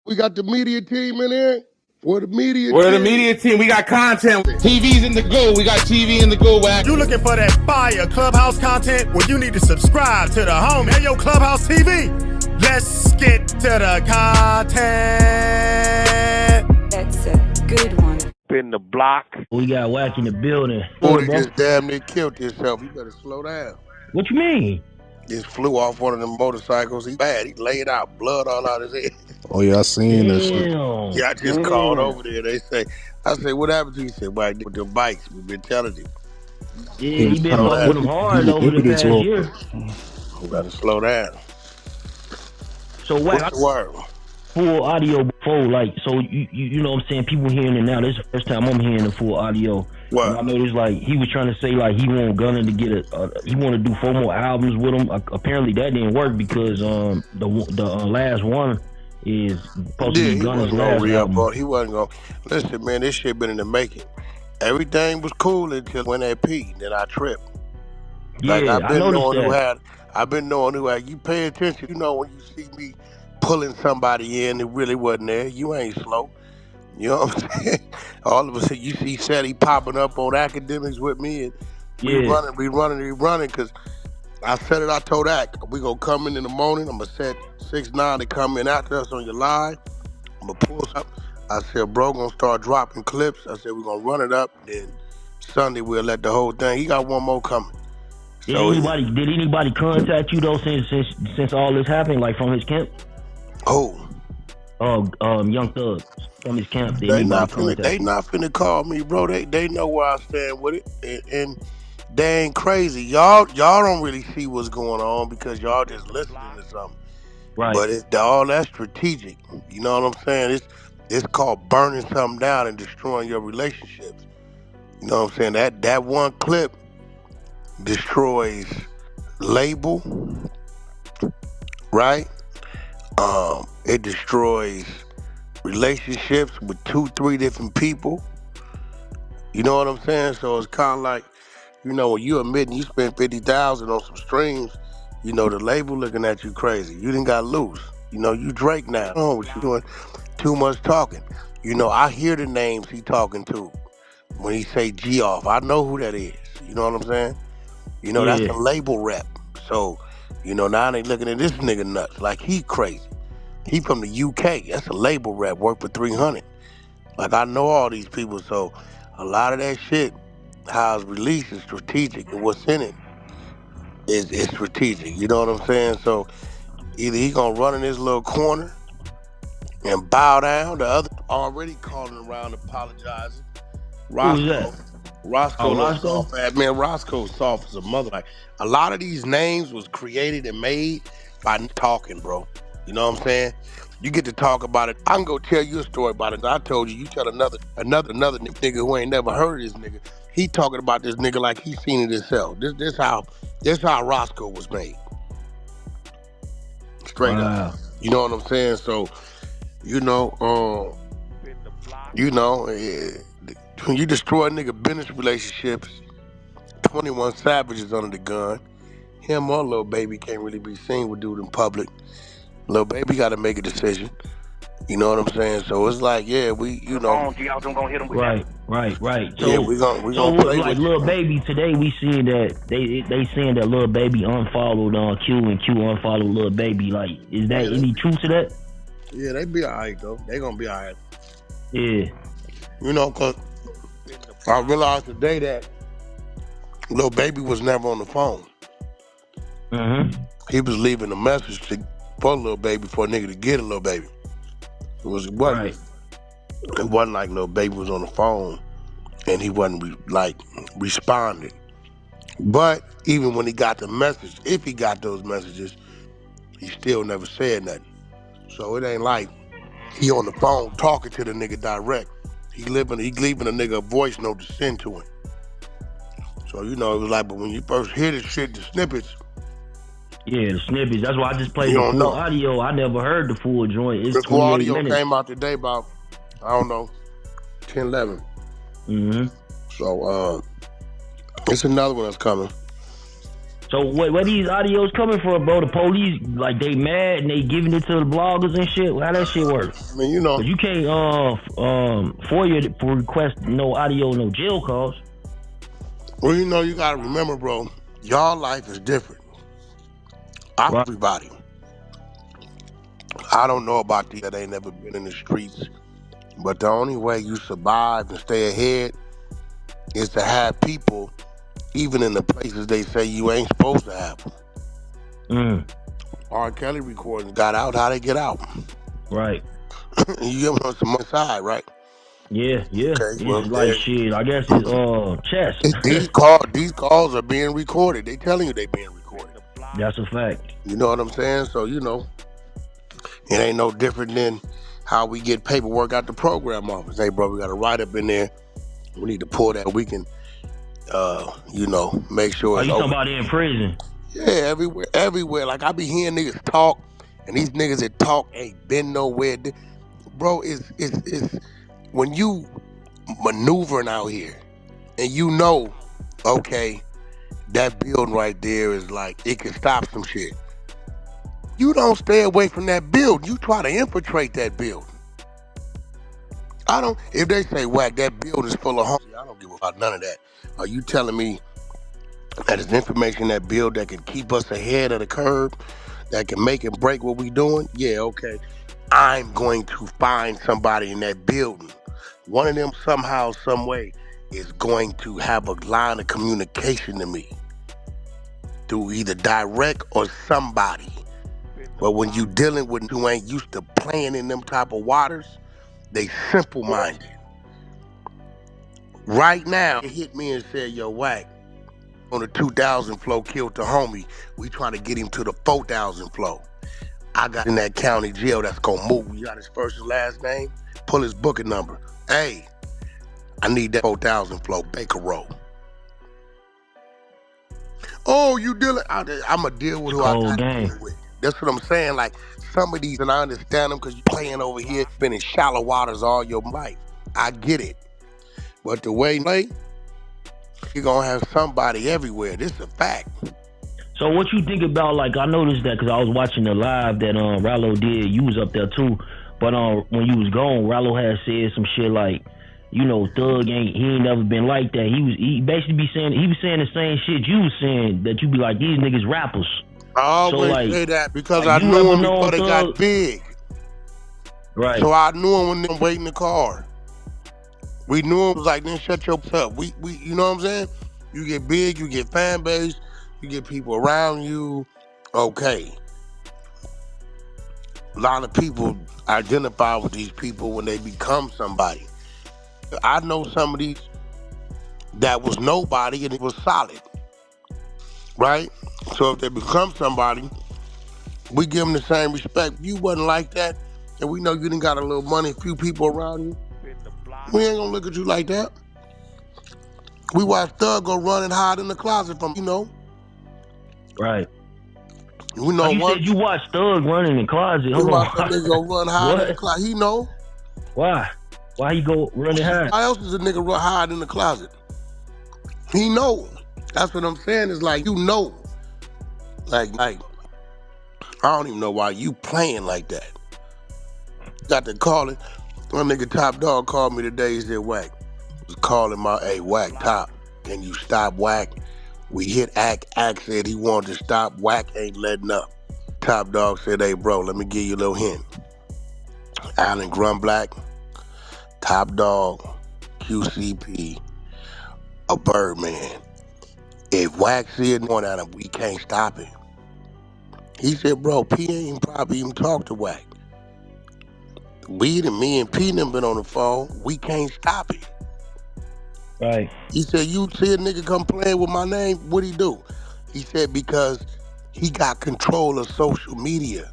We got the media team in here. We're the media We're the team. media team. We got content. TV's in the go. We got TV in the go, Wack. You looking for that fire Clubhouse content? Well, you need to subscribe to the home. Hey, yo, Clubhouse TV. Let's get to the content. That's a good one. Spin the block. We got Wack in the building. Forty just damn near killed himself. You better slow down. What you mean? Just flew off one of them motorcycles. He bad. He laid out, blood all out his head. Oh yeah, I seen that shit. Yeah, I just called over there. I say, what happened to you? He said, well, with them bikes. We've been telling you. Yeah, he been fucking with them hard was over the whipping it past to him. year. We gotta slow down. So Wack, What's the word? full audio before, like, so you know what I'm saying? People hearing it now. This is the first time I'm hearing the full audio. What? And I noticed, like, he was trying to say, like, he want Gunna to get he want to do 4 more albums with him. Apparently that didn't work because the last one is supposed to be Gunna's last album. He wasn't going. Listen, man, this shit been in the making. Everything was cool until when that P. Then I tripped. Like Yeah, I've been I knowing noticed that. I've been knowing who had. You pay attention. You know when you see me pulling somebody in that really wasn't there. You ain't slow. You know what I'm saying? All of a sudden, you see Shetty popping up on academics with me, and we running. Because I said it. I told Ack, we gonna come in the morning. I'm gonna set 6ix9ine to come in after us on your live. I'm gonna pull something. I said, bro, gonna start dropping clips. I said, we're gonna run it up. Then Sunday we'll let the whole thing. He got one more coming. Did anybody contact you though since all this happened, like from his camp? Who? Young Thug from his camp. They not finna call me, bro. They know where I stand with it, and they ain't crazy. Y'all don't really see what's going on because y'all just listening to something. Right. But it's all that strategic. You know what I'm saying? It's called burning something down and destroying your relationships. You know what I'm saying? That one clip destroys label, right? It destroys relationships with 2-3 different people. You know what I'm saying? So it's kind of like, you know, when you admitting you spent $50,000 on some streams, you know, the label looking at you crazy. You done got loose. You know, you Drake now. Oh, what you doing? Too much talking. You know, I hear the names he talking to when he say G off. I know who that is. You know what I'm saying? You know, That's the label rep. So, you know, now they looking at this nigga nuts like he crazy. He from the UK. That's a label rep. Work for 300. Like, I know all these people. So, a lot of that shit, how it's released is strategic. And what's in it is strategic. You know what I'm saying? So, either he gonna run in this little corner and bow down. The other already calling around apologizing. Who's that? Roscoe soft ass man. Roscoe's soft as a mother. Like, a lot of these names was created and made by talking, bro. You know what I'm saying? You get to talk about it. I can go tell you a story about it. I told you. You tell another nigga who ain't never heard of this nigga. He talking about this nigga like he seen it himself. This how Roscoe was made. Straight up. You know what I'm saying? So, when you destroy a nigga business relationships, 21 Savages under the gun, him or Lil Baby can't really be seen with dude in public. Lil Baby got to make a decision. You know what I'm saying? So it's like, yeah, we, you know. Right. So, yeah, we gonna play like with Lil Baby today, we seeing that they saying that Lil Baby unfollowed Q and Q unfollowed Lil Baby. Like, is that any truth to that? Yeah, they be alright though. They gonna be alright. Yeah. You know, cause I realized today that Lil Baby was never on the phone. He was leaving a message for Lil Baby for a nigga to get a Lil Baby. It wasn't like Lil Baby was on the phone and he wasn't responding. But even when he got the message, if he got those messages, he still never said nothing. So it ain't like he on the phone talking to the nigga direct. He leaving a nigga a voice note to send to him. So, you know, it was like, but when you first hear this shit, the snippets. Yeah, the snippets. That's why I just played the full audio. I never heard the full joint. It's the full audio minutes. Came out today about, 10, 11. So, it's another one that's coming. So where these audios coming from, bro? The police, like, they mad and they giving it to the bloggers and shit? How that shit work? I mean, you know. Cause you can't FOIA for request no audio, no jail calls. Well, you know, you gotta remember, bro, y'all life is different. Right. Everybody. I don't know about these that ain't never been in the streets, but the only way you survive and stay ahead is to have people, even in the places they say you ain't supposed to have them. R. Kelly recordings got out. How they get out? Right. You give them some side, right? Yeah. Okay, well, It's like shit. I guess it's these chess. calls are being recorded. They telling you they being recorded. That's a fact. You know what I'm saying? So you know, it ain't no different than how we get paperwork out the program office. Hey, bro, we got a write up in there. We need to pull that. We can, you know, make sure Are it's you talking over. about in prison? Yeah, everywhere. Like I be hearing niggas talk, and these niggas that talk ain't been nowhere. Bro, it's when you maneuvering out here, and you know, okay, that building right there is like it can stop some shit. You don't stay away from that building. You try to infiltrate that building. I don't. If they say, Wack, that building is full of homies, I don't give about none of that. Are you telling me that there's information in that build that can keep us ahead of the curve, that can make and break what we doing? Yeah, okay. I'm going to find somebody in that building. One of them somehow, some way, is going to have a line of communication to me through either direct or somebody. But when you dealing with who ain't used to playing in them type of waters, they simple minded. Right now, it hit me and said, yo, Wack, on the 2000 flow killed the homie. We trying to get him to the 4000 flow. I got in that county jail that's gonna move. You got his first and last name? Pull his booking number. Hey, I need that 4000 flow, Baker Row. Oh, you dealing? I'ma deal with It's who I cold gotta game. deal with. That's what I'm saying. Like some of these, and I understand them because you're playing over here, been in shallow waters all your life. I get it. But the way you play, you're gonna have somebody everywhere. This is a fact. So what you think about, like, I noticed that because I was watching the live that Rallo did. You was up there too, but when you was gone, Rallo had said some shit like, you know, Thug ain't never been like that. He basically was saying the same shit you was saying, that you be like, these niggas rappers. I So always like, say that because I you knew ever him before known they got Thug? big. Right. So I knew him when they waiting in the car. We knew him was like, then shut your up. We you know what I'm saying? You get big, you get fan base, you get people around you. Okay. A lot of people identify with these people when they become somebody. I know some of these that was nobody and it was solid, right? So if they become somebody, we give them the same respect. If you wasn't like that, and we know you didn't got a little money, a few people around you, we ain't gonna look at you like that. We watch Thug go run and hide in the closet from, you know. Right. We Oh, know you said one. you watched Thug running in the closet. We Hold watch that on. nigga go run hide in the What? closet. He know. Why? Why he go running high? Why else is a nigga run hide in the closet? He know. That's what I'm saying. Is like you know. Like I don't even know why you playing like that. Got to call it. One nigga Top Dog called me today. He said, Wack. Was calling my, hey, Wack, Top. Can you stop Wack? We hit Ack. Ack said he wanted to stop. Wack ain't letting up. Top Dog said, hey, bro, let me give you a little hint. Allen Grumblack, Top Dog, QCP, a Birdman. If Wack see it going at him, we can't stop him. He said, bro, P ain't probably even talked to Wack. Me and P done been on the phone. We can't stop it. Right. He said, you see a nigga come playing with my name, what'd he do? He said, because he got control of social media.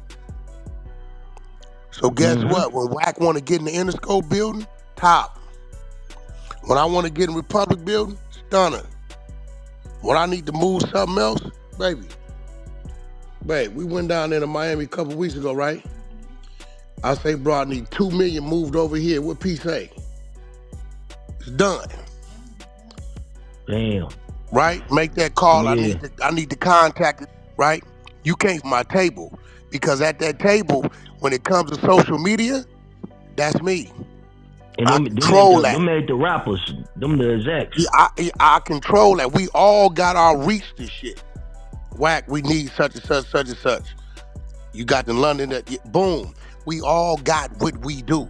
So guess what? When Wack want to get in the Interscope building, Top. When I want to get in Republic building, Stunner. When I need to move something else, baby. Babe, we went down there to Miami a couple weeks ago, right? I say, bro, I need 2 million moved over here. What P say? It's done. Damn. right? Make that call. Yeah. I need to contact it, right? You can't my table because at that table, when it comes to social media, that's me. And I them ain't control the that. them ain't the rappers. Them the execs. Yeah, I control that. We all got our reach to shit. Whack, we need such and such, such and such. You got in London, boom. We all got what we do.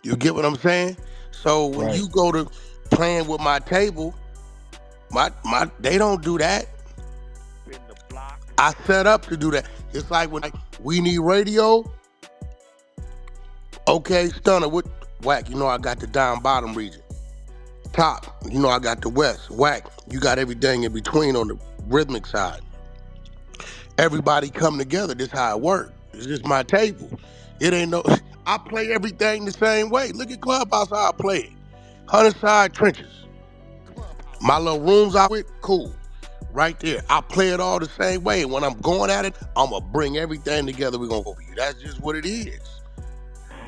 You get what I'm saying? So when Right. you go to playing with my table, my they don't do that. I set up to do that. It's like when we need radio. Okay, Stunner, what Whack? You know I got the down bottom region. Top, you know I got the west. Whack, you got everything in between on the rhythmic side. Everybody come together. This how it work. It's just my table. It ain't no. I play everything the same way. Look at Clubhouse how I play it. 100 side trenches. My little rooms I with, cool. Right there. I play it all the same way. And when I'm going at it, I'ma bring everything together. We're gonna go for you. That's just what it is.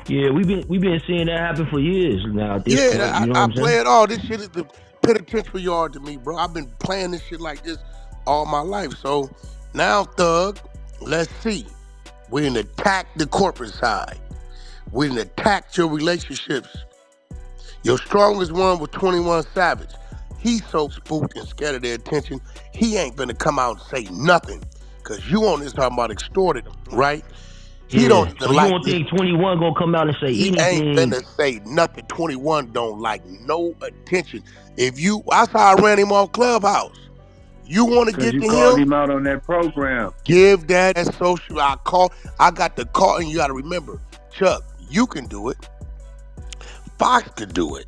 Yeah, we been seeing that happen for years now. At this point, Yeah, you know what I I'm saying? play it all. This shit is the penitentiary yard to me, bro. I've been playing this shit like this all my life. So now, Thug, let's see. We done attacked the corporate side. We done attacked your relationships. Your strongest one was 21 Savage. He's so spooked and scared of their attention, he ain't gonna come out and say nothing. Cause you on this talking about extorted, right? He don't Yeah. even So you like don't this. think 21 gonna come out and say He ain't anything? finna say nothing. 21 don't like no attention. If you, that's how I ran him off Clubhouse. You want to Because get you to called him? him out on that program. Give that social. I got the call, and you got to remember, Chuck, you can do it. Fox could do it.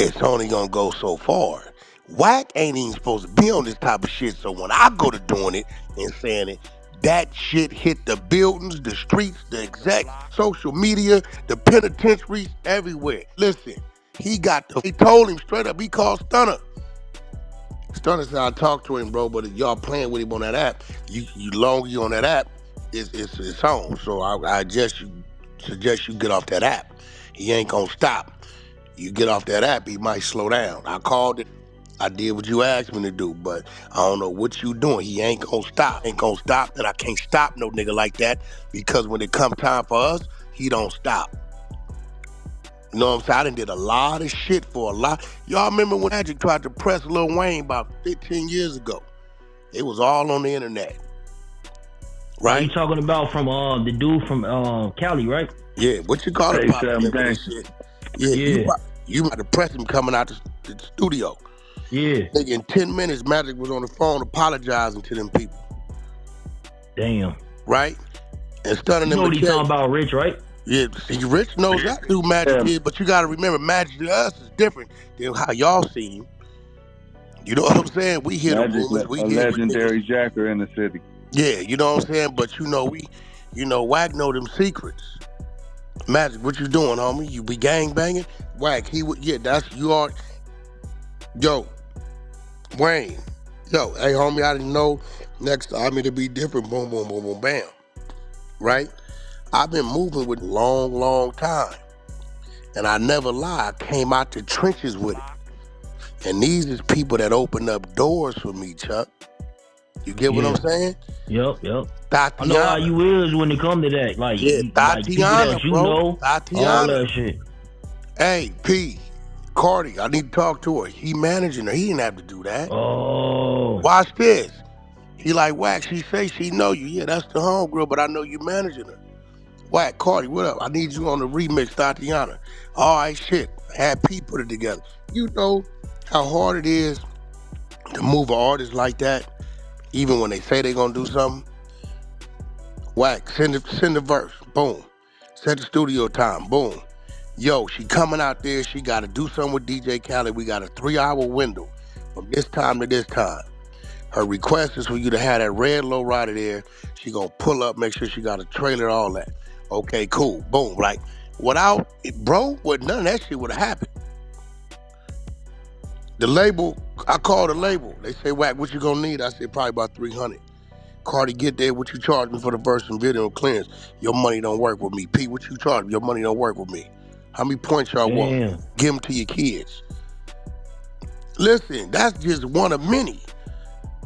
It's only gonna go so far. Wack ain't even supposed to be on this type of shit. So when I go to doing it and saying it, that shit hit the buildings, the streets, the execs, social media, the penitentiaries, everywhere. Listen, he told him straight up, he called Stunner. Stunner said, I talked to him, bro, but if y'all playing with him on that app, you longer you on that app, it's on. So I suggest you get off that app. He ain't gonna stop. You get off that app, he might slow down. I called it. I did what you asked me to do, but I don't know what you doing. He ain't gonna stop. Ain't gonna stop, and I can't stop no nigga like that because when it come time for us, he don't stop. You know what I'm saying? I done did a lot of shit for a lot. Y'all remember when Magic tried to press Lil Wayne about 15 years ago? It was all on the internet, Are you right? talking about from the dude from Cali, right? Yeah, what you call it? Hey, Probably Sam remember this Gangster. shit. Yeah, Yeah. you might have pressed him coming out the studio. Yeah. Nigga, in 10 minutes, Magic was on the phone apologizing to them people, Damn. right? And stunning You them know to what he's tell talking you. about, Rich, right? Yeah, see, Rich knows exactly who Magic Yeah, is, but you got to remember, Magic to us is different than how y'all see him. You know what I'm saying? We hear the Magic, rumors. We a hear what niggas. legendary jacker in the city. Yeah, you know what I'm saying? But Wack know them secrets. Magic, what you doing, homie? You be gang banging? Wack, that's you are. Yo, Wayne. Yo, hey, homie, I didn't know next time it'll be different. Boom, boom, boom, boom, bam. Right? I've been moving with a long, long time. And I never lie, I came out the trenches with it. And these is people that open up doors for me, Chuck. You get what I'm Yeah. saying? Yep. I know how Tatiana. you is when it come to that. Yeah, Like people Tatiana, that you bro. know, all Tatiana. that shit. Hey, P. Cardi, I need to talk to her. He managing her. He didn't have to do that. Oh. Watch this. He like, Wack, she say she know you. Yeah, that's the homegirl, but I know you managing her. Wack, Cardi, what up? I need you on the remix, Tatiana. All right, shit. Had P put it together. You know how hard it is to move an artist like that, even when they say they gonna do something. Wack, send the verse. Boom. Set the studio time. Boom. Yo, she coming out there. She got to do something with DJ Khaled. We got a 3-hour window from this time to this time. Her request is for you to have that red lowrider there. She gonna pull up, make sure she got a trailer, all that. Okay, cool. Boom. Like, without it, bro, none of that shit would have happened. The label, I called the label. They say, Wack, what you gonna need? I said, probably about 300. Cardi, get there. What you charge me for the verse and video clearance? Your money don't work with me. P, what you charge me? Your money don't work with me. How many points y'all want? Damn. Give them to your kids. Listen, that's just one of many.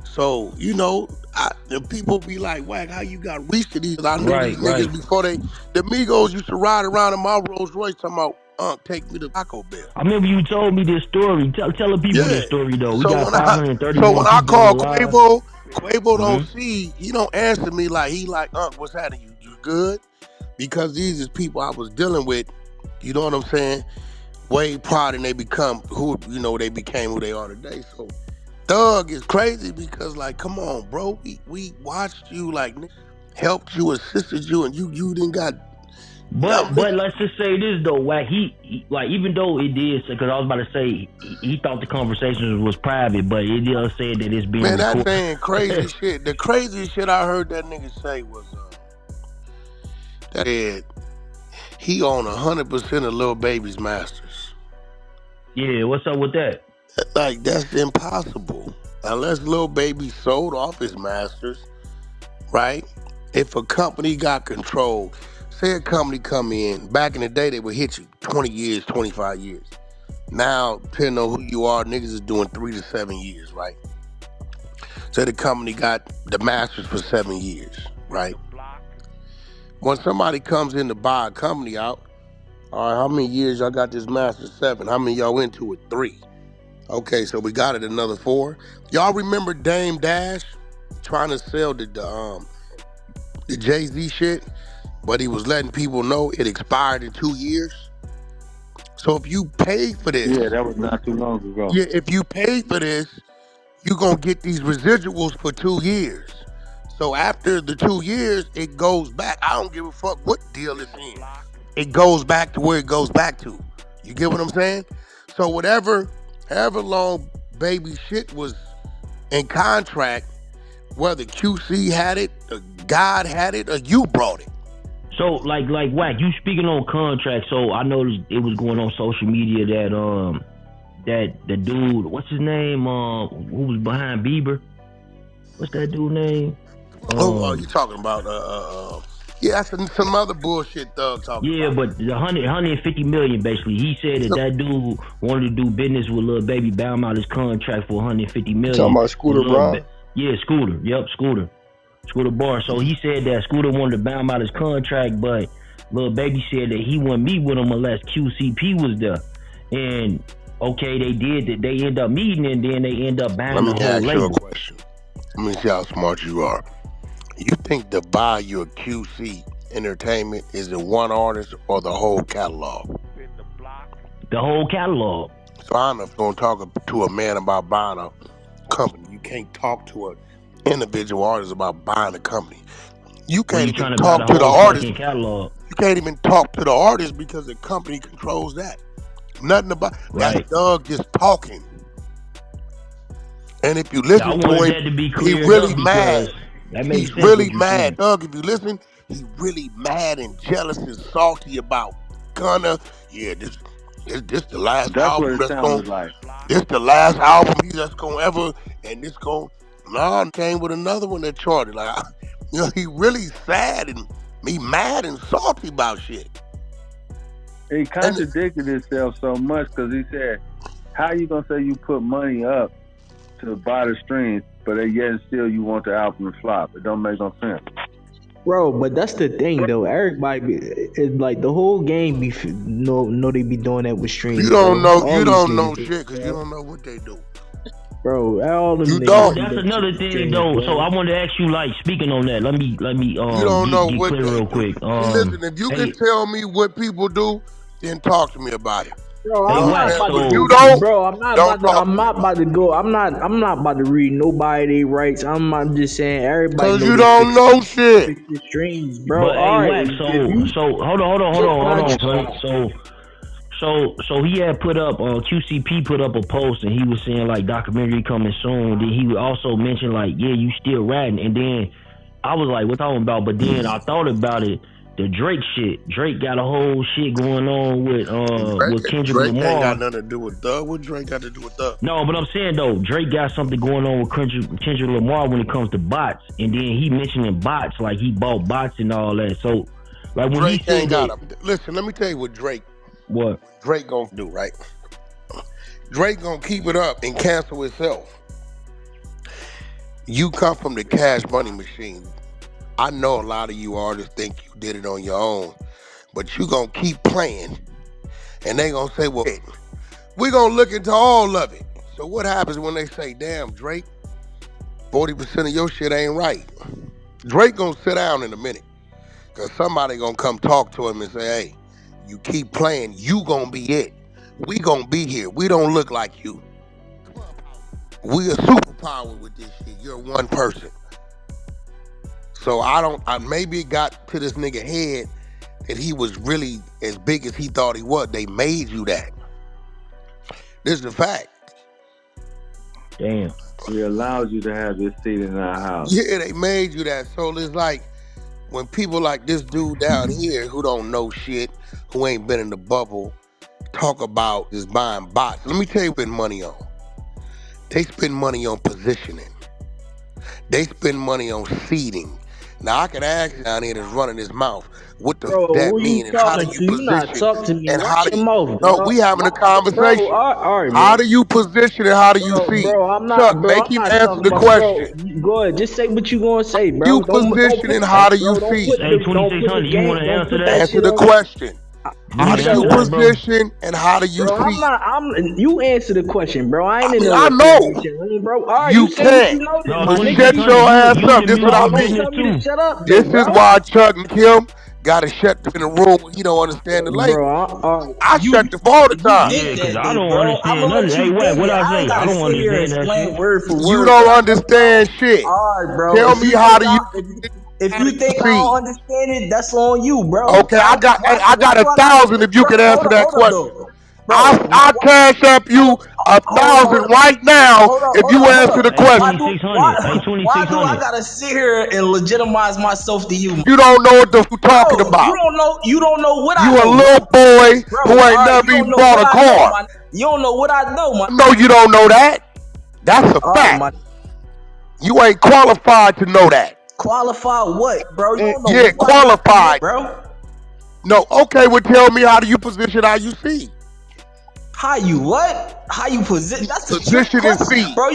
So, the people be like, Wack, how you got reached to these? I knew these Right. niggas before the Migos used to ride around in my Rolls Royce talking about, take me to Taco Bell. I remember you told me this story. Tell the people Yeah. this story though. We So got when when 531 I people on the call live. Quavo don't Mm-hmm. see, he don't answer me like what's happening? You good? Because these is people I was dealing with, you know what I'm saying? Way prior than they become they became who they are today. So Thug is crazy because like, come on, bro. We watched you, like, helped you, assisted you, and you didn't got But nothing. let's just say this though, Wack. He like, even though it did, because I was about to say he thought the conversation was private, but it did say that it's being Man, that recorded. man crazy shit. The craziest shit I heard that nigga say was that he owned 100% of Lil Baby's masters. Yeah, what's up with that? Like, that's impossible. Unless Lil Baby sold off his masters, right? If a company got control, say a company come in, back in the day they would hit you 20 years, 25 years. Now, depending on who you are, niggas is doing 3 to 7 years, right? Say the company got the masters for 7 years, right? When somebody comes in to buy a company out, all right, how many years y'all got this master? 7. How many y'all into it? 3. Okay, so we got it another 4. Y'all remember Dame Dash trying to sell the Jay-Z shit, but he was letting people know it expired in 2 years? So if you pay for this, Yeah, that was not too long ago. if you pay for this, you're going to get these residuals for 2 years. So after the 2 years, it goes back. I don't give a fuck what deal it's in. It goes back to where it goes back to. You get what I'm saying? So however long Baby shit was in contract, whether QC had it, or God had it, or you brought it. So like Wack, you speaking on contracts. So I noticed it was going on social media that the dude, what's his name? Who was behind Bieber? What's that dude name? Oh, you talking about yeah, that's some other bullshit Thug talking Yeah, about. but the 150 million basically. He said So, that dude wanted to do business with Lil Baby, bound him out his contract for 150 You talking million. about And Scooter Braun? yeah, Scooter. Yep, Scooter Bar. So he said that Scooter wanted to bound him out his contract, but Lil Baby said that he wouldn't meet with him unless QCP was there. And okay, they did that. They end up meeting, and then they end up let buying me the whole ask you a label. question. Let me see how smart you are. You think to buy your QC Entertainment is it one artist or the whole catalog? The whole catalog. So I don't know if you're gonna talk to a man about buying a company. You can't talk to an individual artist about buying a company. You Where can't you even trying to buy talk the to the whole artist. fucking catalog. You can't even talk to the artist because the company controls that. Nothing about that's Right. Doug just talking. And if you Yeah, I listen to wanted him, that to be he cleared really up because mad. that makes He's sense really what you're mad. saying. Doug, if you listen, he's really mad and jealous and salty about Gunna. Yeah, this the last That's what album it that's going sounded like. this the last album he's just gonna ever, and this going nah, came with another one that charted. Like, he really sad and he mad and salty about shit. It And contradicted itself so much because he said, how you going to say you put money up to buy the streams, but yet still you want the album to flop? It don't make no sense. Bro, but that's the thing though. Everybody be it's like the whole game be no they be doing that with you streams, don't bro. know All you these don't niggas know do, shit because you bro. don't know what they do. Bro, all them You niggas But don't. do that's that shit another with thing streams, though. So bro. I wanted to ask you, like, speaking on that, let me You don't know get what clear they real do. quick. See, listen, if you can Hey tell me what people do, then talk to me about it. Bro, You hey know I'm what I'm not Wack, saying? about But to if go you so don't, bro, don't talk to I'm me not about about it. to go I'm not about to read nobody they rights. I'm just saying everybody Cause know you this shit don't know shit. fix your streams, bro. but hey Alright, Wack, if you so hold get on, contract honey. So he had put up QCP put up a post and he was saying like documentary coming soon. Then he also mentioned like, yeah, you still ratting, and then I was like, what talking about? But then I thought about it. The Drake shit. Drake got a whole shit going on with Kendrick Drake ain't got Lamar. nothing to do with Thug. What Drake got to do with Thug? No, but I'm saying though, Drake got something going on with Kendrick Lamar when it comes to bots, and then he mentioning bots like he bought bots and all that. So, like when he Drake ain't said got that, him. Listen, let me tell you what what? Drake gonna do, right? Drake gonna keep it up and cancel itself. You come from the Cash Money machine. I know a lot of you artists think you did it on your own, but you gonna keep playing, and they gonna say, well, we gonna look into all of it. So what happens when they say, damn, Drake, 40% of your shit ain't right? Drake gonna sit down in a minute, because somebody gonna come talk to him and say, hey, you keep playing, you gonna be it. We gonna be here. We don't look like you. We a superpower with this shit. You're one person. So maybe it got to this nigga head that he was really as big as he thought he was. They made you that. This is the fact. Damn. It allows you to have this seat in our house. Yeah, they made you that. So it's like when people like this dude down here who don't know shit, who ain't been in the bubble, talk about just buying bots. Let me tell you what they spend money on. They spend money on positioning. They spend money on seeding. Now I can ask down here that's running his mouth, what does Bro, that who you mean, and how do talking you to? You not position, talk to me. and how Watch do your you? mouth, No, bro. we having a Bro, conversation. all right, How bro. do you position and how do you seed? Bro, I'm Chuck, not, bro. make I'm him not answer talking the about, bro. question. Go ahead, just say what you gonna say, You bro. Don't position put, and how do you bro. seed? Hey, Don't put the 2600, you want game. to Don't answer put that that? Answer shit the on me. question. You How You can do said you answer what? that, bro. position and how do you Bro, I'm seed? not. You answer the question, bro. I ain't I in mean, no I know interrogation lane, bro. All right, you you say what you can't, notice, No, my but nigga. 2600, shut your ass you in up. the This is what Bro, I music don't mean. business tell me to too. shut up, though, This is bro. why Chuck and Kim got to shut in the room when he don't understand the Bro, language. all right. I You shut the all the you time. Yeah, think because that I though, don't bro. I'm understand gonna nothing. let Hey, you Wack, think what it. I I say? ain't I gotta don't sit here and understand that explain shit. word for You word, don't but I know, bro. understand shit. All right, bro. Tell If me you how think do you if how do you you think I see? don't understand it, that's on you, bro. Okay, I Why got do I gotta, 1,000 if you bro? can answer that Hold up, question. though, bro. I cash up you Hold 1,000 up, right now if you hold answer up. the Hey, question. 2600. Hey, Why do I 2600. gotta sit here and legitimize myself to you, You don't know what the you talking bro? about. You don't know what I You a know, bro. little boy Bro, who all ain't right, you never don't even know bought what a I know, car. man. You don't know what I know, man. I know you don't know that. That's a All right, fact. man. You ain't qualified to know that. Qualify what, bro? You don't know Yeah, what I know, qualified. bro. No, okay, well tell me how do you position how you see? How you what? How you position? That's a trick Position and question, see. bro.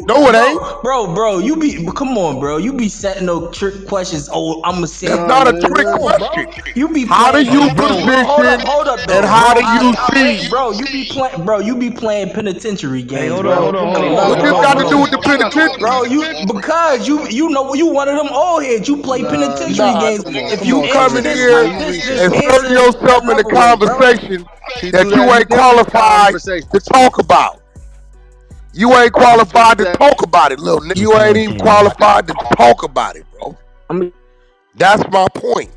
No, it ain't. Bro. You be come on, bro. You be setting no trick questions. Oh, I'ma say, That's No, not a that ain't trick right. no, bro. question. You be How do playing, you Hey, bro. bro. position Hold up, and though, how bro. do you see? Bro. You be playing penitentiary Hey, games, hold on, bro. hold on, hold Hey, on, nah, What hold on, this hold nah, on, got to hold do nah. with the on. penitentiary? Bro, because you know you one of them old heads. You play Nah, penitentiary nah. Nah, games. Come on, If come you on, you come answer in Samurai. this You here like you this, reaching, just and bro. insert answer it yourself in the another way, bro. conversation See, do that that. you You ain't never in the qualified conversation. to talk about. You ain't You do qualified to that. talk about it, little nigga. He You ain't even content, man. qualified to talk about it, bro. I'm That's my point.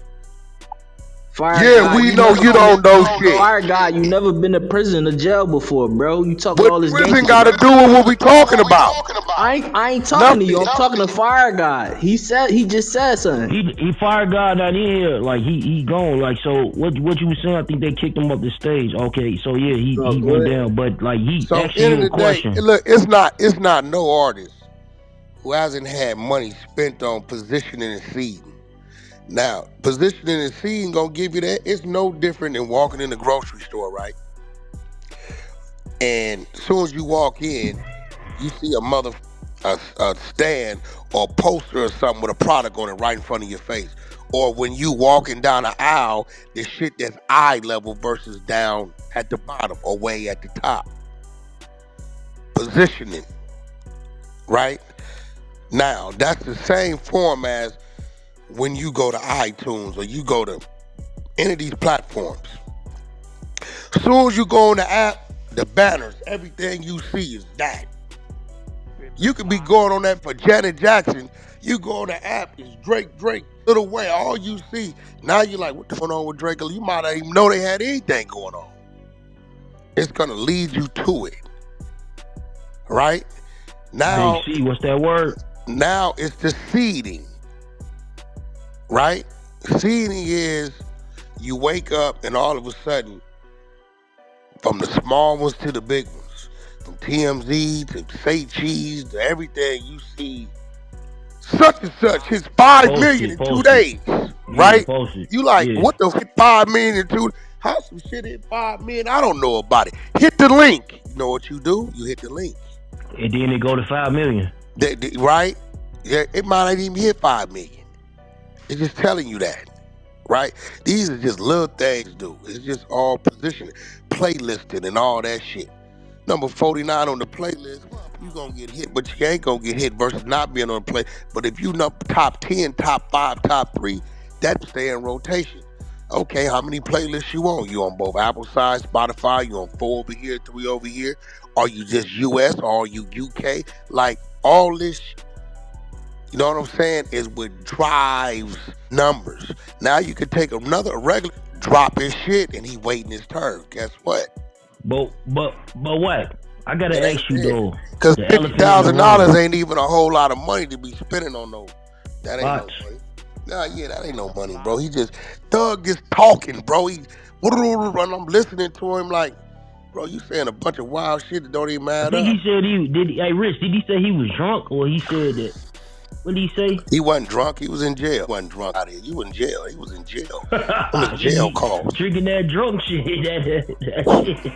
fire Yeah, guy. we You know never you been don't know a shit. fire guy. You never been to prison or jail before, bro. You talking What all this prison gangster got shit. to do with what we talking about? I ain't talking to you. Nothing. I'm talking to fire guy. He just said something. He fired God not in here. Like he gone. Like so what you was saying, I think they kicked him up the stage. Okay, so yeah, Oh, he go went ahead. down, but like he So asking end of you a the day, question. look, it's not no artist who hasn't had money spent on positioning and seeding. Now, positioning and seeding gonna give you that. It's no different than walking in the grocery store, right? And as soon as you walk in, you see a stand or a poster or something with a product on it right in front of your face. Or when you walking down the aisle, the shit that's eye level versus down at the bottom or way at the top. Positioning, right? Now, that's the same form as when you go to iTunes or you go to any of these platforms. As soon as you go on the app, the banners, everything you see is that. You could be going on that for Janet Jackson. You go on the app, it's Drake, Little Wayne. All you see, now you're like, what the going on with Drake? You might not even know they had anything going on. It's gonna lead you to it, right? Big Now, C, what's that word? now it's the seeding, right? Seeding is you wake up and all of a sudden, from the small ones to the big ones, from TMZ to Say Cheese to everything you see such and such hits 5 million in two Post it. days, Yeah, right? post it. You like, Yeah. what the hit 5 million in two? How some shit hit 5 million? I don't know about it. Hit the link. know what you do? You hit the link. And then it go to 5 million. Right? Yeah, it might not even hit 5 million. It's just telling you that. Right? These are just little things, dude. It's just all positioning, playlisting, and all that shit. Number 49 on the playlist, you gonna get hit, but you ain't gonna get hit versus not being on the play. But if you know top 10, top 5, top 3, that stay in rotation. Okay, how many playlists you on? You on both Apple side, Spotify, you on 4 over here, 3 over here? Are you just US or are you UK? Like all this, you know what I'm saying, is what drives numbers. Now you could take another regular, drop his shit, and he waiting his turn. Guess what? But what? I gotta It ask ain't you there. though, Cause the elephant in the $50,000 room. ain't even a whole lot of money to be spending on no. That ain't no Bots. money. Nah, yeah, that ain't no money, bro. He just Thug is talking, bro. And I'm listening to him like, bro, you saying a bunch of wild shit that don't even I add think up. he said hey Rich, did he say he was drunk or he said that what did he say? He wasn't drunk. He was in jail. He wasn't drunk out here. You in jail. He was in jail. Them is jail he calls. drinking that drunk shit. that shit.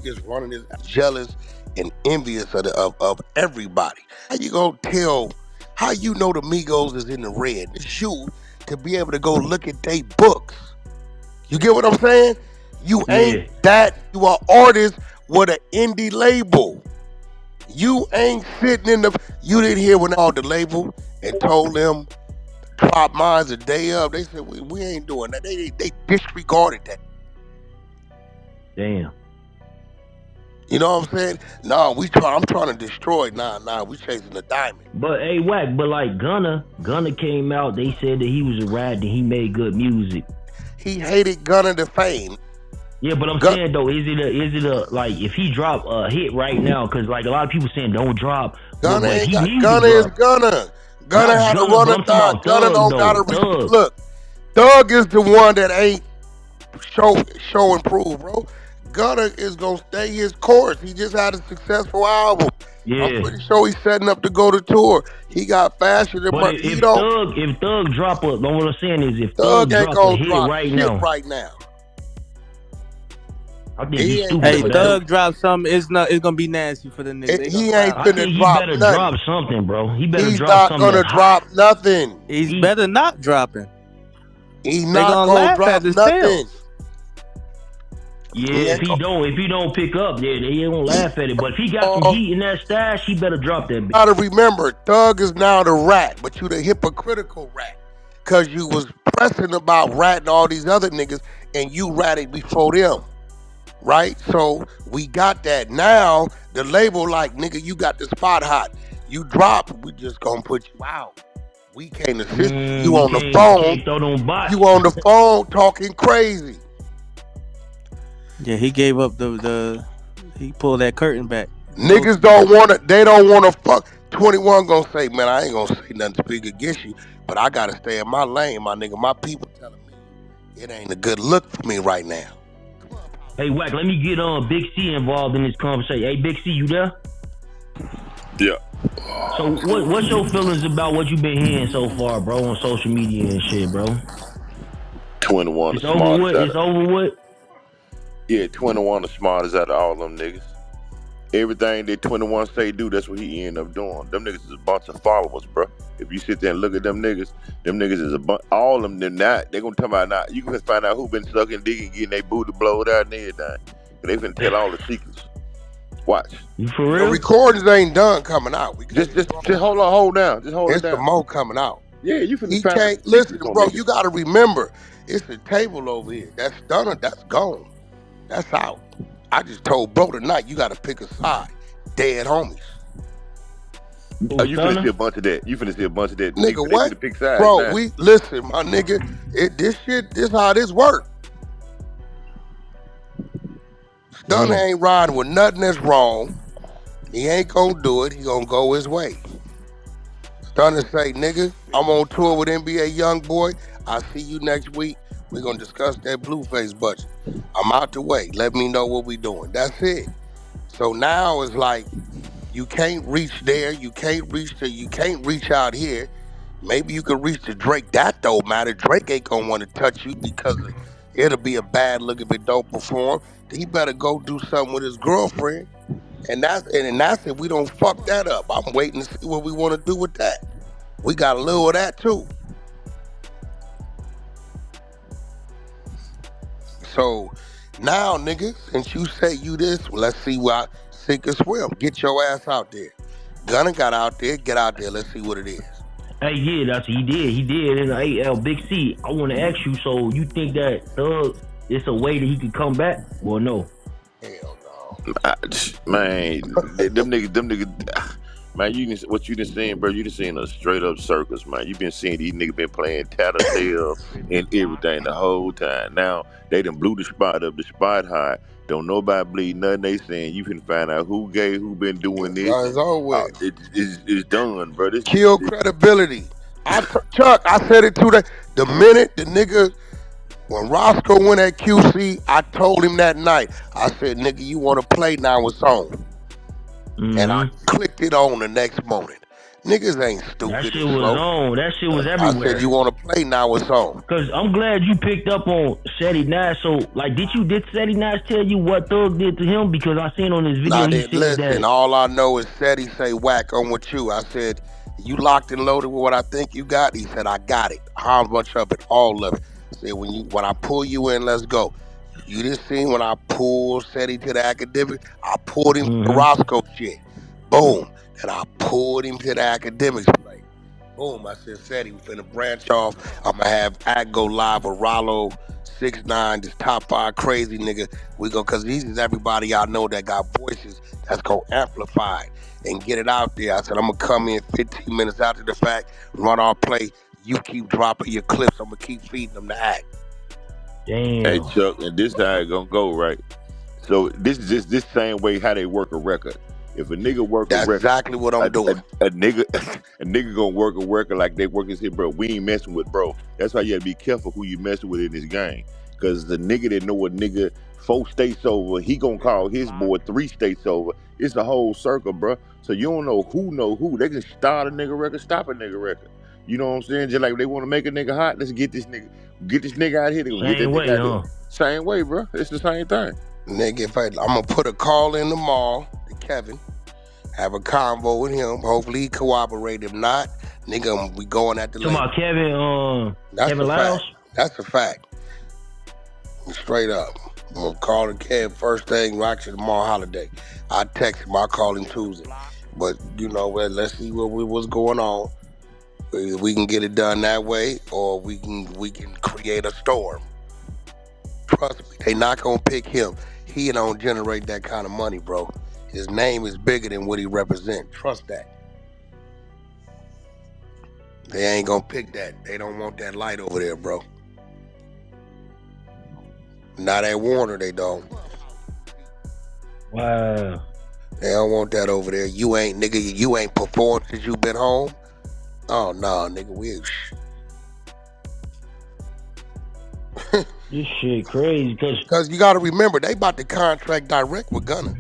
Just running his jealous and envious of everybody. How you gonna tell? How you know the Migos is in the red? It's you to be able to go look at they books. You get what I'm saying? You ain't Yeah. that. You are artists with an indie label. You ain't sitting in the. You didn't hear when all the label and told them drop mines a day up. They said we ain't doing that. They disregarded that. Damn. You know what I'm saying? No, I'm trying to destroy. Nah, we chasing the diamond. But hey Wack, but like Gunna came out, they said that he was a rat and he made good music. He hated Gunna the fame. Yeah, but I'm Gun, saying though, is it a like if he drop a hit right now? Because like a lot of people saying don't drop, but Gunna if ain't he got. needs to Gunna is drop, Gunna. Gunna not had to Gunna, run but a I'm talking thug. about Gunna Thug don't though, gotta Thug. look. Thug is the one that ain't show and prove, bro. Gunna is gonna stay his course. He just had a successful album. I'm Yeah. pretty sure he's setting up to go to tour. He got fashion and But he don't. if Thug drop a, what I'm saying is if Thug Thug ain't drop a gonna hit drop right shit now, right now. I think He he's ain't stupid Hey, for finna that. do. Thug drop something. It's gonna be nasty for the nigga. They gonna He ain't clown I him. finna think he drop better drop nothing. something, bro. He better He's drop not something gonna that's hot. drop nothing. He's He better not dropping. He They not gonna gonna laugh at drop his nothing. sales. He Yeah, ain't if he don't pick up, they won't he, laugh at it. But if he got some heat in that stash, he better drop that bitch. gotta remember, Thug is now the rat, but you the hypocritical rat. Cause you was pressing about ratting all these other niggas and you ratted before them. Right? So we got that. Now the label like, nigga, you got the spot hot. You drop, we just gonna put you out. We can't assist you. You You on the can't phone. throw them bots. You on the phone talking crazy. Yeah, he gave up the he pulled that curtain back. Niggas don't wanna, they don't wanna fuck. 21 gonna say, man, I ain't gonna say nothing to speak against you, but I gotta stay in my lane, my nigga. My people telling me it ain't a good look for me right now. Hey, Wack, let me get Big C involved in this conversation. Hey, Big C, you there? Yeah. So what's your feelings about what you've been hearing so far, bro, on social media and shit, bro? 21 the It's over smartest with. out It's of over with. yeah, 21 the smartest out of all them niggas. Everything that 21 say do, that's what he end up doing. Them niggas is a bunch of followers, bro. If you sit there and look at them niggas is a bunch. All of them, they're not. They gonna talk about now. You can find out who been sucking dick and getting their booty blowed out and everything. They finna tell all the secrets. Watch. You for The real? recordings ain't done coming out. We can't Just be wrong. hold down. Just hold it It's some down. more coming out. Yeah, you finna He find out can't the secrets listen, on bro. niggas. You gotta remember, it's a table over here. That's done. That's gone. That's out. I just told bro tonight, you gotta pick a side. Dead homies. Oh, You finna see Stunner? a bunch of that. You finna see a bunch of that. Nigga, They what? finna pick sides Bro, now. we listen, my nigga. This how this work. Stunner Damn. ain't riding with nothing that's wrong. He ain't gonna do it. He gonna go his way. Stunner say, nigga, I'm on tour with NBA Youngboy. I'll see you next week. We're gonna discuss that Blueface budget. I'm out the way. Let me know what we doing. That's it. So now it's like you can't reach there. You can't reach out here. Maybe you could reach to Drake. That don't matter. Drake ain't gonna want to touch you because it'll be a bad look if it don't perform. He better go do something with his girlfriend. And that's if we don't fuck that up. I'm waiting to see what we want to do with that. We got a little of that too. So now, nigga, since you say you this, well, let's see why sink or swim. Get your ass out there. Gunna got out there. Get out there. Let's see what it is. Hey, yeah, that's he did in the AL Big C. I want to ask you, so you think that Thug, it's a way that he could come back? Well, no. Hell no. Man, them niggas, man, what you done seen, bro? You done seen a straight up circus, man. You been seeing these niggas been playing tattletale and everything the whole time. Now they done blew the spot up, the spot high. Don't nobody believe nothing they saying. You can find out who gay, who been doing this. It's over with. It's done, bro. Kill credibility. Chuck, I said it too. The minute the nigga, when Roscoe went at QC, I told him that night. I said, nigga, you want to play now? It's on. Mm-hmm. And I clicked it on the next morning. Niggas ain't stupid. That shit was on. That shit was everywhere. I said, you want to play now? It's on. Cause I'm glad you picked up on Shetty Nash. So, like, did Shetty Nash tell you what Thug did to him? Because I seen on his video he said listen, that. all I know is Shetty say, Wack, I'm with you. I said, you locked and loaded with what I think you got? He said, I got it. How much of it? All of it. I said, when I pull you in, let's go. You didn't see when I pulled Shetty to the academic? I pulled him to the Roscoe shit. Boom. And I pulled him to the academics play. Boom. I said, Shetty, we finna branch off. I'm going to have Act go live with Rollo, 6ix9ine, this top 5 crazy nigga. We go, because these is everybody I know that got voices that's going to amplify it and get it out there. I said, I'm going to come in 15 minutes after the fact, run our play. You keep dropping your clips. I'm going to keep feeding them the act. Damn. Hey, Chuck, and this how it gonna go, right? So this is just this same way how they work a record. If a nigga work a record, that's exactly what I'm doing. A nigga gonna work a record like they work his hit, bro. We ain't messing with, bro. That's why you gotta be careful who you messing with in this game. Cause the nigga that know a nigga 4 states over, he gonna call his boy 3 states over. It's a whole circle, bro. So you don't know who. They can start a nigga record, stop a nigga record. You know what I'm saying? Just like they want to make a nigga hot, let's get this nigga out here. They gonna get that nigga out here. Same way, bro. It's the same thing. Nigga, I'm gonna put a call in tomorrow to Kevin, have a convo with him. Hopefully he cooperate. If not, nigga, we going at the label. Talking about Kevin, Kevin Lyles? That's a fact. Straight up. I'm gonna call the Kev first thing, actually tomorrow holiday. I text him, I'll call him Tuesday. But you know, let's see what's going on. We can get it done that way, or we can create a storm. Trust me, they not gonna pick him. He don't generate that kind of money, bro. His name is bigger than what he represents. Trust that. They ain't gonna pick that. They don't want that light over there, bro. Not at Warner, they don't. Wow. They don't want that over there. You ain't performed since you been home. Oh no, nigga, This shit crazy, cause you gotta remember they about to contract direct with Gunna.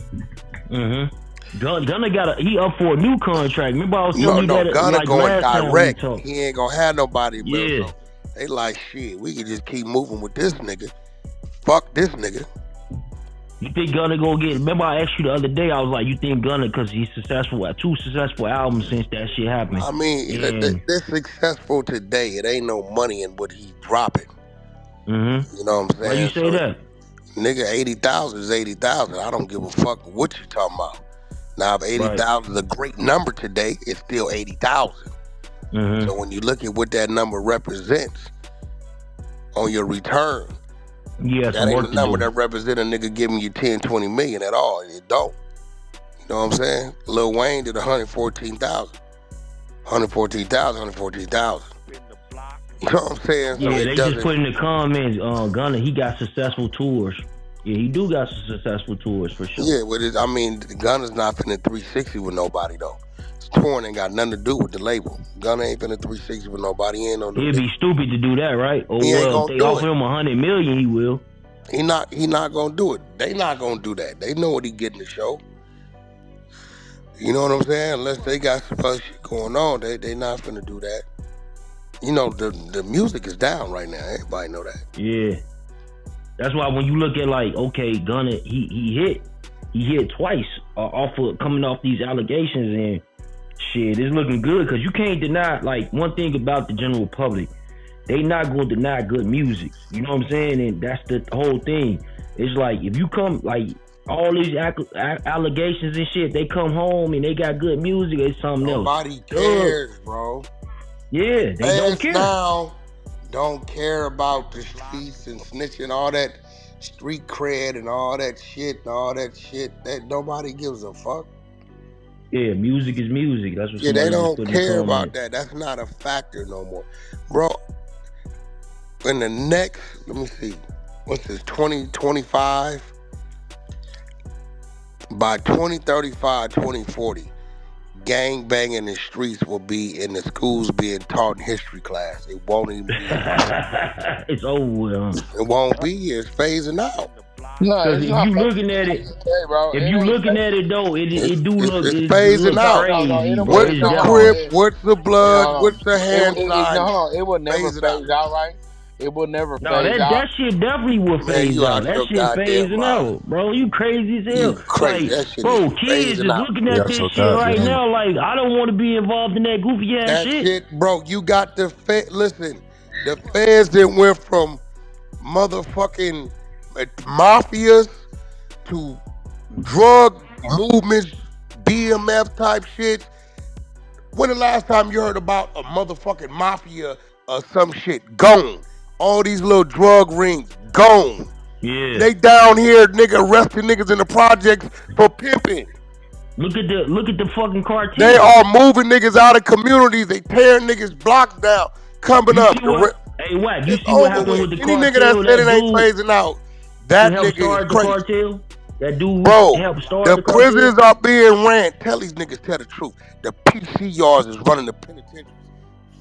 Mm-hmm. Gunna he up for a new contract. Remember I was telling you that Gunna like going last direct. Time he ain't gonna have nobody. Yeah. So they like shit. We can just keep moving with this nigga. Fuck this nigga. You think Gunna gonna get? Remember I asked you the other day. I was like, you think Gunna, because he's successful at 2 successful albums since that shit happened. I mean, they're successful today. It ain't no money in what he's dropping. Mm-hmm. You know what I'm saying? Why you say that? Nigga, 80,000 is 80,000. I don't give a fuck what you talking about. Now, if 80,000 is a great number today, it's still 80,000. Mm-hmm. So when you look at what that number represents on your return, that ain't the number that represent a nigga giving you 10, 20 million at all. It don't. You know what I'm saying? Lil Wayne did 114,000. 114,000. You know what I'm saying? Yeah, so they just put in the comments, Gunna, he got successful tours. Yeah, he do got some successful tours for sure. Yeah, but Gunna's not finna 360 with nobody though. Touring ain't got nothing to do with the label. Gunna ain't finna 360 with nobody. He ain't no. He'd be stupid to do that, right? Or if they offer him 100 million, he will. He not gonna do it. They not gonna do that. They know what he getting the show. You know what I'm saying? Unless they got some other shit going on, they not finna do that. You know, the music is down right now. Everybody know that. Yeah. That's why when you look at like, okay, Gunna, he hit. he hit twice off of coming off these allegations, and shit, it's looking good because you can't deny. Like, one thing about the general public, they not going to deny good music. You know what I'm saying? And that's the whole thing. It's like, if you come, like, all these allegations and shit, they come home and they got good music, it's something Nobody else. cares, bro. Yeah, they don't care. Now don't care about the streets and snitching, all that street cred and all that shit that nobody gives a fuck. Yeah, music is music. That's what Yeah, they somebody just don't put in the care about comment. that. That's not a factor no more. Bro, in the next, let me see, what's this, 2025? By 2035, 2040, gang banging in the streets will be in the schools being taught in history class. It won't even be. It's over with, huh? It won't be. It's phasing out. No, Because it's if not. you looking at it, bro, if it you ain't. looking at it though, it do look, It's it phasing looks out. crazy, No, bro. What's It's the definitely. crib? What's the blood? What's the hand sign? No, it will never Phase it phase out, right? It will never No, phase that out. shit definitely will Man, phase you out. out That your shit goddamn phasing mind. out, bro. You crazy as You hell. crazy. Like, That shit bro, is kids is phasing out. looking at this shit right now. Like, I don't want to be involved in that goofy ass That shit. shit, bro, you got the listen, the feds that went from motherfucking mafias to drug movements, BMF type shit. When the last time you heard about a motherfucking mafia or some shit? Gone. All these little drug rings, gone. Yeah. They down here, nigga, arresting niggas in the projects for pimping. Look at the fucking cartel. They are moving niggas out of communities. They tearing niggas blocks down. Coming up. Hey, Wack, you It's see what over happened with. with the Any nigga cartel? that said That it ain't dude phasing out, who that helped nigga is start the crazy. cartel? That dude Bro, helped start the the cartel? prisons are being ran. Tell these niggas, tell the truth. The PC yards is running the penitentiaries.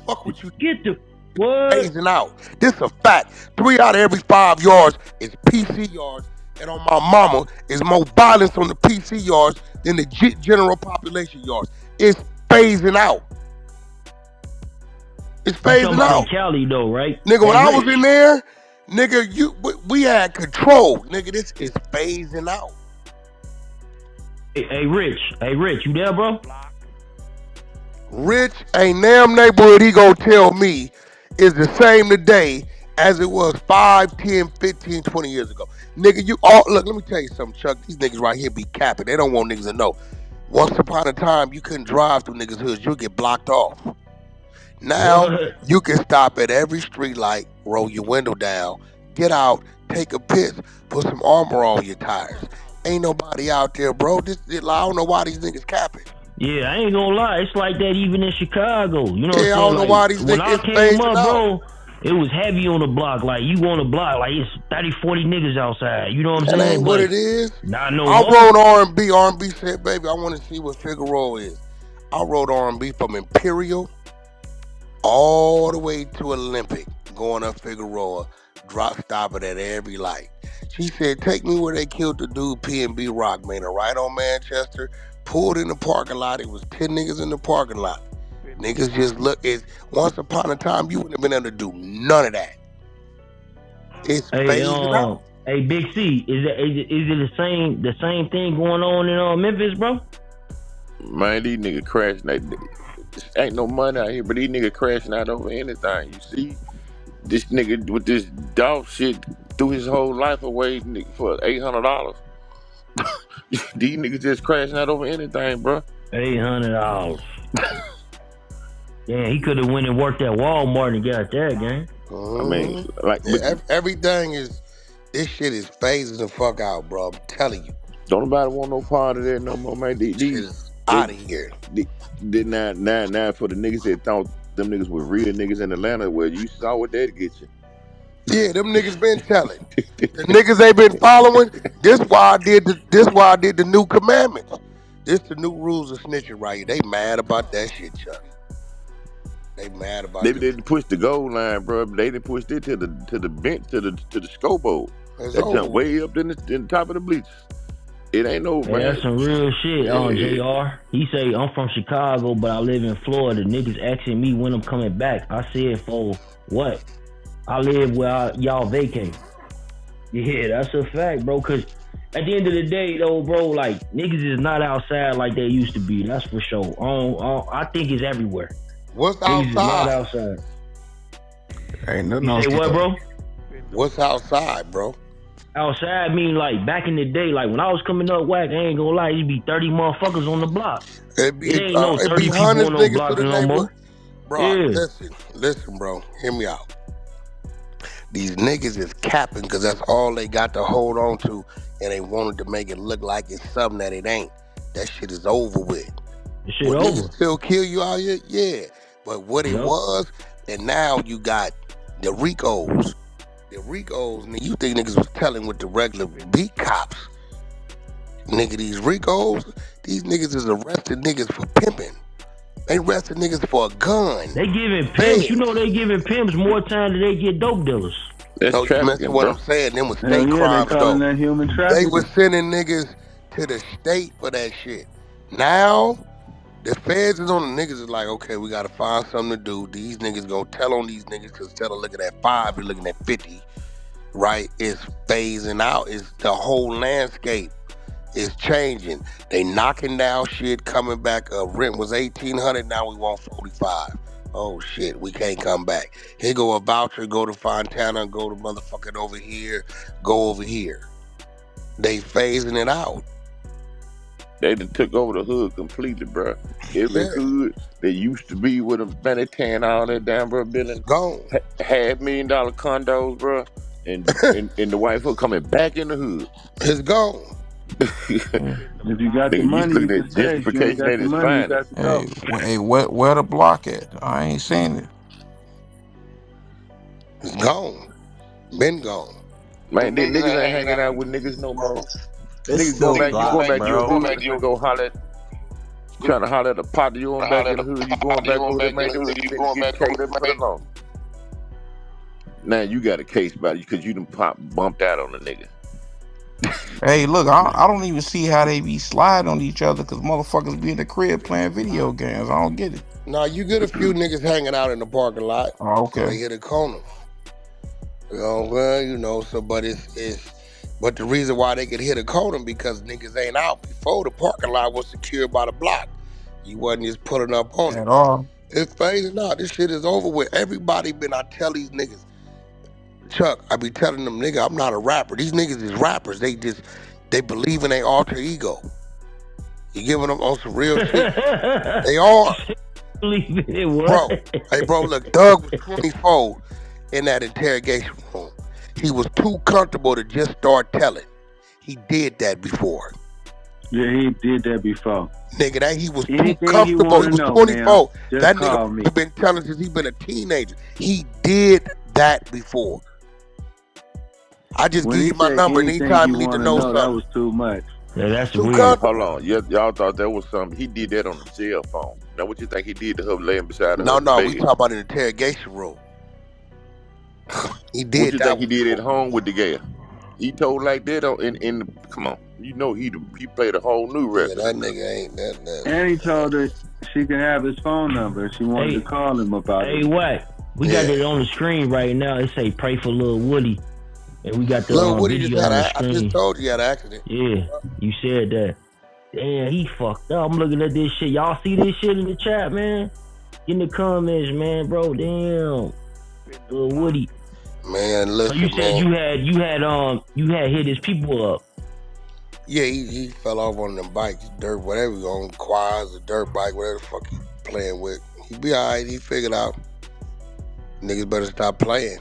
Fuck what you get the what? Phasing out. This a fact. 3 out of every 5 yards is PC yards. And on my mama, is more violence on the PC yards than the general population yards. It's phasing out. It's phasing out. In Cali though, right? Nigga, when I was in there, nigga, we had control. Nigga, this is phasing out. Hey, Rich, you there, bro? Rich, ain't damn neighborhood he gonna tell me is the same today as it was 5, 10, 15, 20 years ago. Nigga, you all look, let me tell you something, Chuck. These niggas right here be capping. They don't want niggas to know. Once upon a time, you couldn't drive through niggas' hoods. You'll get blocked off. Now, you can stop at every street light, roll your window down, get out, take a piss, put some armor on your tires. Ain't nobody out there, bro. I don't know why these niggas capping. Yeah, I ain't gonna lie. It's like that even in Chicago. You know what I'm saying? I don't know why these when niggas I came up, out. bro, it was heavy on the block. Like, you on the block, like, it's 30, 40 niggas outside. You know what I'm saying? That ain't what it is. Not no I more. wrote R&B. R&B said, baby, I want to see what Figueroa is. I wrote R&B from Imperial all the way to Olympic, going up Figueroa, stopping at every light. She said, take me where they killed the dude P&B Rock, man, right on Manchester, pulled in the parking lot. It was 10 niggas in the parking lot. Niggas just look, once upon a time, you wouldn't have been able to do none of that. It's phasing out. Hey, Big C, is it the same thing going on in Memphis, bro? Man, these niggas crashing. Ain't no money out here, but these niggas crashing out over anything. You see, this nigga with this dog shit threw his whole life away for $800. These niggas just crashing out over anything, bro. $800. Yeah, he could have went and worked at Walmart and got that, gang. I mean, like, everything is. This shit is phasing the fuck out, bro. I'm telling you. Don't nobody want no part of that no more, man. These out of here. Now for the niggas that thought them niggas were real niggas in Atlanta, well, you saw what they'd get you. Yeah, them niggas been telling. The niggas they been following. This why I did the new commandments. This the new rules of snitching right here. They mad about that shit, Chuck. They mad about Maybe they didn't push the goal line, bro. They didn't push it to the bench, to the scoreboard. That jump way up in the top of the bleachers. It ain't no, man. That's some real shit on JR. He say, I'm from Chicago, but I live in Florida. Niggas asking me when I'm coming back. I said, for what? I live where y'all vacate. Yeah, that's a fact, bro. Cause at the end of the day, though, bro, like niggas is not outside like they used to be. That's for sure. I think it's everywhere. What's Niggas is not outside? outside. Ain't nothing You say what, outside. bro? What's outside, bro? Outside mean like back in the day, like when I was coming up, Wack, I ain't gonna lie, used to be 30 motherfuckers on the block. It ain't no It be 30 people hundreds on no niggas to block the no neighborhood. more. Bro, Yeah. listen, bro. Hear me out. These niggas is capping because that's all they got to hold on to, and they wanted to make it look like it's something that it ain't. That shit is over with. This shit Would over. niggas still kill you out here? Yeah. But what it Yep. was, and now you got the Ricos. The Ricos, and you think niggas was telling with the regular beat cops. Nigga, these Ricos, these niggas is arresting niggas for pimping. They arresting niggas for a gun. They giving pimps, you know Feds. they giving pimps more time than they get dope dealers. That's No, you missing trafficking, what bro. I'm saying. Them was Hell state yeah, they crimes calling though. that human They was trafficking. sending niggas to the state for that shit. Now the feds is on the niggas is like, okay, we gotta find something to do. These niggas gonna tell on these niggas because instead of looking at 5, you're looking at 50. Right? It's phasing out. It's the whole landscape is changing. They knocking down shit, coming back. Rent was $1,800. Now we want 45. Oh shit, we can't come back. Here go a voucher. Go to Fontana. Go to motherfucking over here. Go over here. They phasing it out. They done took over the hood completely, bro. Every Yeah, hood that used to be with a Benny Tan, all that damn, bro, it's building gone. $500,000 condos, bro, and the white folk coming back in the hood. It's gone. If you got the Nigga, you used money, to you look can at stay. If you ain't gentrification got at the its money, you finest. got to go. Where the block at? I ain't seen it. It's gone. Been gone. Man, then niggas ain't hanging out with niggas no more. It's Niggas going still back, you going blocked, back to your bro. hood to go holler at, trying to holler at a pot you on back in the hood. You going back over there, man, the hood, you been getting cases for the long. Now you got a case about you because you done bumped out on a nigga. Hey, look, I don't even see how they be sliding on each other because motherfuckers be in the crib playing video games. I don't get it. Now you get a few niggas hanging out in the parking lot, Oh, so they okay. hit a corner. So but but the reason why they could hit a corner because niggas ain't out before the parking lot was secured by the block. You wasn't just pulling up on it. At all. It's phasing out. This shit is over with. Everybody been. I tell these niggas, Chuck. I be telling them, nigga, I'm not a rapper. These niggas is rappers. They believe in their alter ego. You giving them on some real shit. They are, Believe it, what? bro. Hey, bro, look, Doug was 24 in that interrogation room. He was too comfortable to just start telling. He did that before. Yeah, he did that before. Nigga, that he was too Anything you comfortable. want He to was know, fam, 24. just That nigga call me. been telling since he been a teenager. He did that before. I just When give he you my said number anything anytime you you need to want to know know, that something. was too much. Yeah, that's Too weird. Hold comfortable. on, y'all thought that was something. He did that on the cell phone. Now what you think he did to her laying beside her in the No, we bed? talking about an interrogation room. He What did you think that he one did at before. home with the gal? He told like that in the, come on. You know he played a whole new Yeah, record. that nigga ain't that. And he told her she can have his phone number if she wanted to Hey, call him about it. hey, Wack. We got Yeah. it on the screen right now. It say pray for Lil Woody. And we got the Lil Woody just video had on the I just screen. told you he had an accident. Yeah, you said that. Damn, he fucked up. I'm looking at this shit. Y'all see this shit in the chat, man? In the comments, man, bro. Damn. Lil Woody. Man, So you listen, said man. you had hit his people up. Yeah, he fell off one of them bikes, dirt, whatever he on, quads, a dirt bike, whatever the fuck he playing with. He be alright, he figured out. Niggas better stop playing.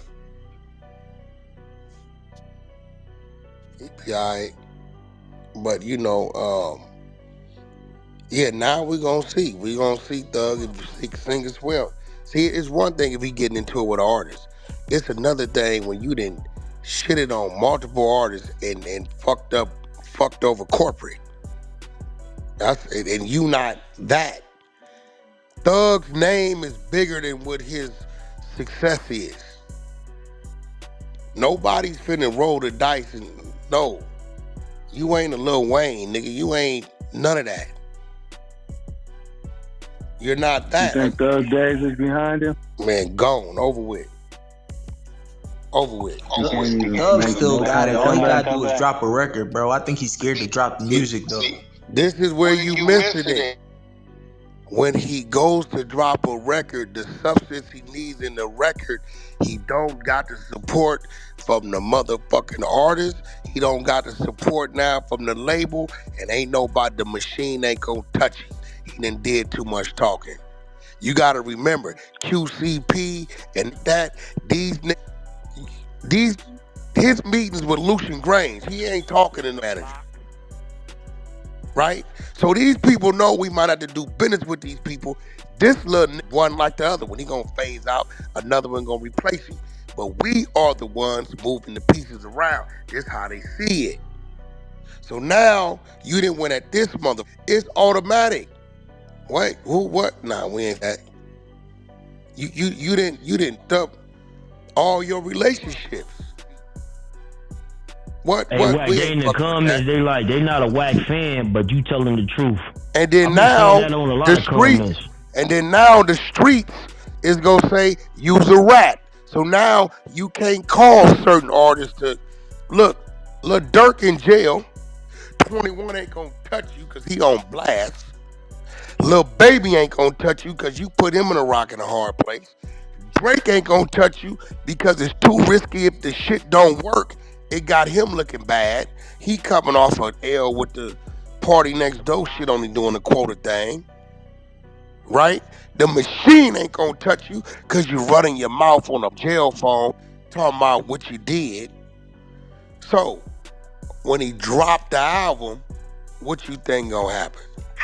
He be alright. But yeah, now we gonna see. We gonna see Thug if he can sing as well. See, it's one thing if he getting into it with an artist. It's another thing when you done shitted on multiple artists and fucked over corporate. And you not that. Thug's name is bigger than what his success is. Nobody's finna roll the dice and no. You ain't a Lil Wayne, nigga. You ain't none of that. You're not You that. think Thug Days is behind him? Man, gone, over with. Over with. He can't even Thug make still no got kind it. of All he comeback. gotta do is drop a record, bro. I think he's scared to drop the See, music though. this is where you missing it. When he goes to drop a record, the substance he needs in the record, he don't got the support from the motherfucking artist. He don't got the support now from the label, and ain't nobody, the machine ain't gonna touch him. He done did too much talking. You gotta remember, QCP and that, these his meetings with Lucian Grange, he ain't talking to the manager. Right? So these people know we might have to do business with these people. This little one like the other one, he gonna phase out, another one gonna replace him. But we are the ones moving the pieces around. This how they see it. So now you didn't win at this mother. It's automatic. Wait, who? What? Nah, we ain't that. You didn't dump all your relationships. What? Hey, What? Wack, We they ain't in the fucking with that. comments, they not a Wack fan, but you tell them the truth. And I've then been seeing now that on a lot the of streets, comments. is gonna say use a rat. So now you can't call certain artists to look. Lil Durk in jail. 21 ain't gonna touch you because he on blast. Lil Baby ain't gonna touch you because you put him in a rock and a hard place. Drake ain't gonna touch you because it's too risky. If the shit don't work, it got him looking bad. He coming off an L with the party next door shit, only doing the quota thing. Right? The machine ain't gonna touch you because you running your mouth on a jail phone talking about what you did. So when he dropped the album, what you think gonna happen?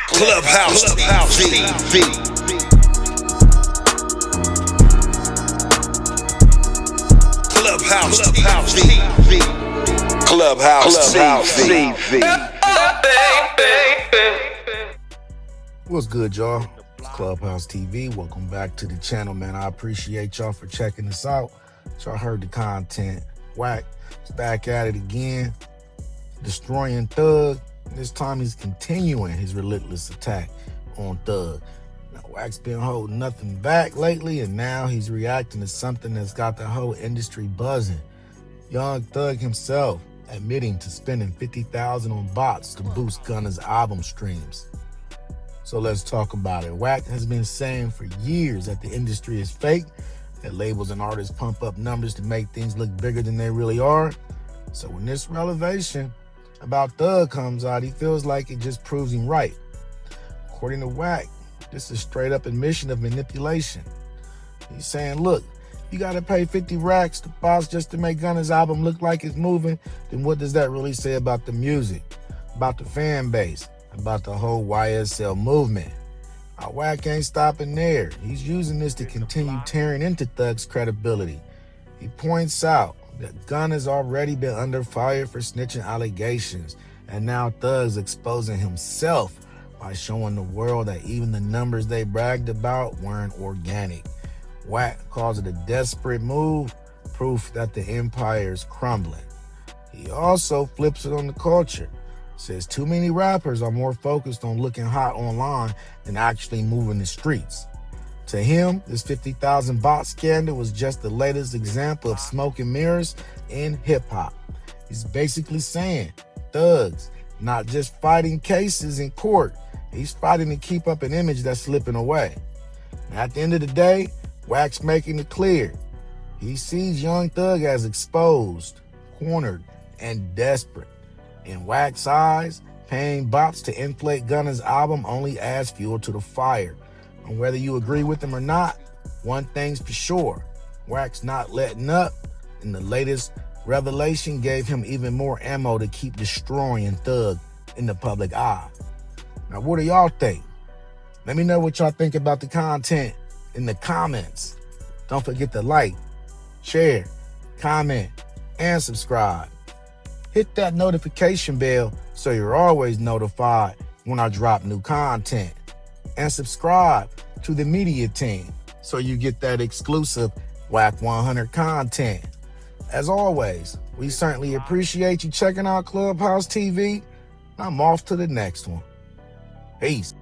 Clubhouse TV. Clubhouse TV. Clubhouse TV. What's good, y'all? It's Clubhouse TV. Welcome back to the channel, man. I appreciate y'all for checking this out. Y'all heard the content. Wack is back at it again, destroying Thug. This time he's continuing his relentless attack on Thug. Now, Wack's been holding nothing back lately, and now he's reacting to something that's got the whole industry buzzing. Young Thug himself admitting to spending $50,000 on bots to boost Gunna's album streams. So let's talk about it. Wack has been saying for years that the industry is fake, that labels and artists pump up numbers to make things look bigger than they really are. So when this revelation about Thug comes out, he feels like it just proves him right. According to Wack, this is straight up admission of manipulation. He's saying, look, you gotta pay 50 racks to boss just to make Gunna's album look like it's moving, then what does that really say about the music, about the fan base, about the whole YSL movement? Now, Wack ain't stopping there. He's using this to continue tearing into Thug's credibility. He points out that Gunna's already been under fire for snitching allegations, and now Thug's exposing himself by showing the world that even the numbers they bragged about weren't organic. Wack calls it a desperate move, proof that the empire is crumbling. He also flips it on the culture. Says too many rappers are more focused on looking hot online than actually moving the streets. To him, this 50,000 bot scandal was just the latest example of smoke and mirrors in hip-hop. He's basically saying Thugs not just fighting cases in court, he's fighting to keep up an image that's slipping away. Now, at the end of the day, Wack's making it clear. He sees Young Thug as exposed, cornered, and desperate. In Wack's eyes, paying bots to inflate Gunna's album only adds fuel to the fire. And whether you agree with him or not, one thing's for sure, Wack's not letting up, and the latest revelation gave him even more ammo to keep destroying Thug in the public eye. Now, what do y'all think? Let me know what y'all think about the content in the comments. Don't forget to like, share, comment, and subscribe. Hit that notification bell so you're always notified when I drop new content. And subscribe to the media team so you get that exclusive Wack 100 content. As always, we certainly appreciate you checking out Clubhouse TV. I'm off to the next one. Peace.